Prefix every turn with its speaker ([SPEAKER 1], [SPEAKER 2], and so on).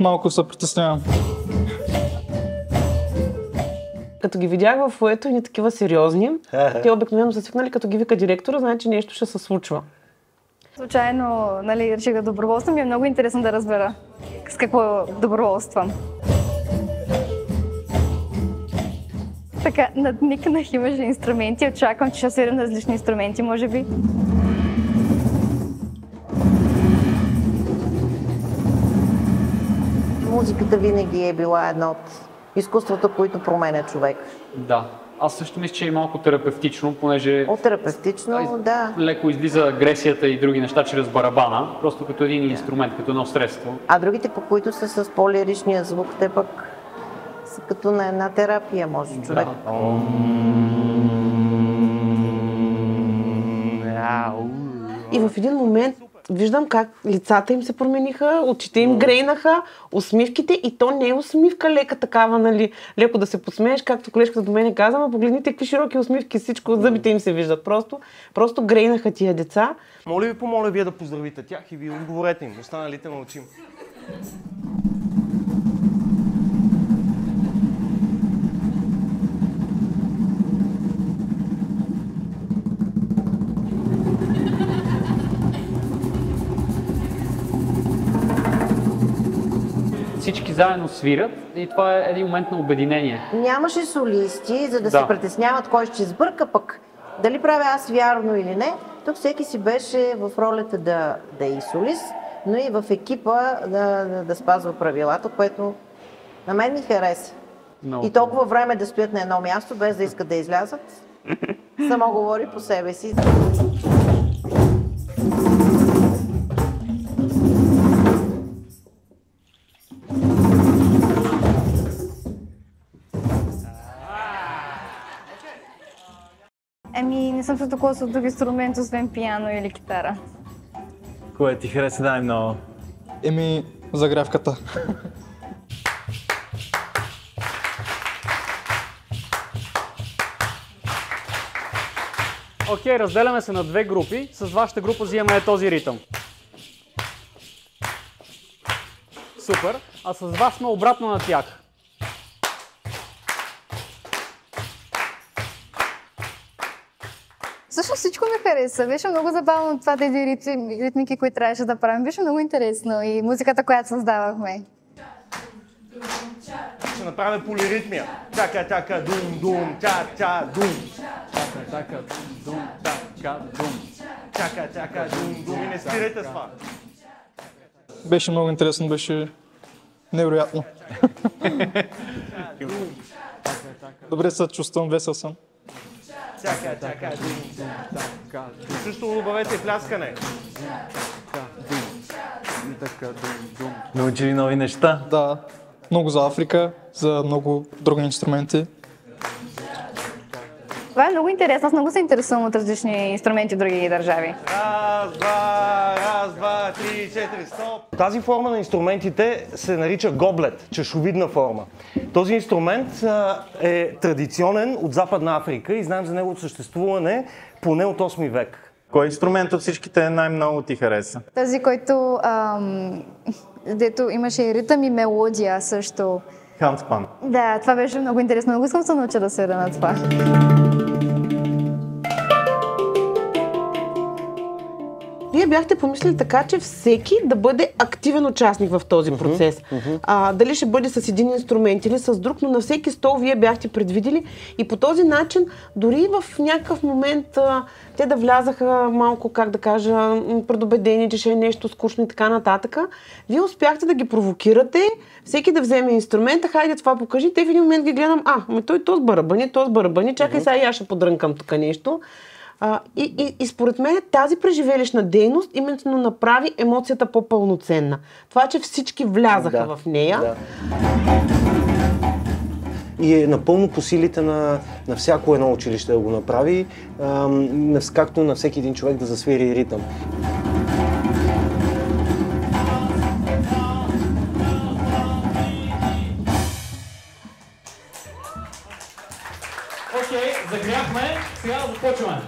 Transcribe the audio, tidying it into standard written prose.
[SPEAKER 1] Малко се притеснявам.
[SPEAKER 2] Като ги видях в фоето и не такива сериозни, те обикновено са свикнали, като ги вика директора, значи нещо ще се случва.
[SPEAKER 3] Случайно, нали, реших да доброволствам и е много интересно да разбера с какво доброволствам. Така, надникнах, имаше инструменти, очаквам, че ще свирям на различни инструменти, може би.
[SPEAKER 4] Музиката винаги е била едно от изкуствата, които променя човек.
[SPEAKER 5] Да. Аз също мисля, че е малко терапевтично, понеже
[SPEAKER 4] Терапевтично, да.
[SPEAKER 5] Леко излиза агресията и други неща чрез барабана, просто като един инструмент, като едно средство.
[SPEAKER 4] А другите, по които са с по-лиричния звук, те пък са като на една терапия, може човек.
[SPEAKER 2] И в един момент виждам как лицата им се промениха, очите им грейнаха, усмивките, и то не е усмивка лека такава, нали, леко да се посмееш, както колежката до мен каза, ама погледните какви широки усмивки, всичко, зъбите им се виждат. Просто грейнаха тия деца.
[SPEAKER 6] Моля ви, помоля вие да поздравите тях и вие отговорете им, останалите мълчим.
[SPEAKER 5] Всички заедно свирят и това е един момент на обединение.
[SPEAKER 4] Нямаше солисти, за да се притесняват кой ще сбърка, пък дали правя аз вярно или не. Тук всеки си беше в ролята да е и солист, но и в екипа да спазва правилата, което на мен ми хареса. И толкова време да стоят на едно място, без да искат да излязат, само говори по себе си.
[SPEAKER 3] Не съм се толкова с друг инструмент, освен пиано или китара.
[SPEAKER 7] Кое ти хареса най-много?
[SPEAKER 1] Загрявката.
[SPEAKER 5] Окей, разделяме се на две групи. С вашата група взимаме този ритъм. Супер. А с вас сме обратно на тях.
[SPEAKER 3] Всъщност всичко ми хареса. Беше много забавно това, тези ритмики, които трябваше да правим. Беше много интересно и музиката, която създавахме.
[SPEAKER 6] Ще направим полиритмия. Чака, дум, ча-ча-дум.
[SPEAKER 5] Чака, дум, дум.
[SPEAKER 6] Чака, дум. И не спирайте с това.
[SPEAKER 1] Беше много интересно, беше невероятно. Добре се чувствам, весел съм.
[SPEAKER 6] Чака, дум. Също добавете и пляскане.
[SPEAKER 7] Научи ли нови неща?
[SPEAKER 1] Да, много за Африка, за много други инструменти.
[SPEAKER 3] Това е много интересно. Аз много се интересувам от различни инструменти в други държави.
[SPEAKER 6] Раз, два, три, четири, стоп! Тази форма на инструментите се нарича гоблет, чашовидна форма. Този инструмент е традиционен от Западна Африка и знаем за неговото съществуване поне от 8 век.
[SPEAKER 7] Кой инструмент от всичките най-много ти хареса?
[SPEAKER 3] Този, който дето имаше и ритъм и мелодия също.
[SPEAKER 7] Хандспан.
[SPEAKER 3] Да, това беше много интересно. Много искам да се науча да свиря на това.
[SPEAKER 2] Вие бяхте помислили така, че всеки да бъде активен участник в този процес. Дали ще бъде с един инструмент или с друг, но на всеки стол вие бяхте предвидили и по този начин, дори в някакъв момент те да влязаха малко, как да кажа, предубедени, че ще е нещо скучно и така нататък, вие успяхте да ги провокирате, всеки да вземе инструмента, хайде това покажи, те в един момент ги гледам, той с барабани, чакай сега и аз ще подрънкам тук нещо. И според мен тази преживелищна дейност именно направи емоцията по-пълноценна. Това, че всички влязаха в нея.
[SPEAKER 6] Да. И е напълно по силите на всяко едно училище да го направи, както на всеки един човек да засвири ритъм.
[SPEAKER 5] Окей, загряхме, сега започваме.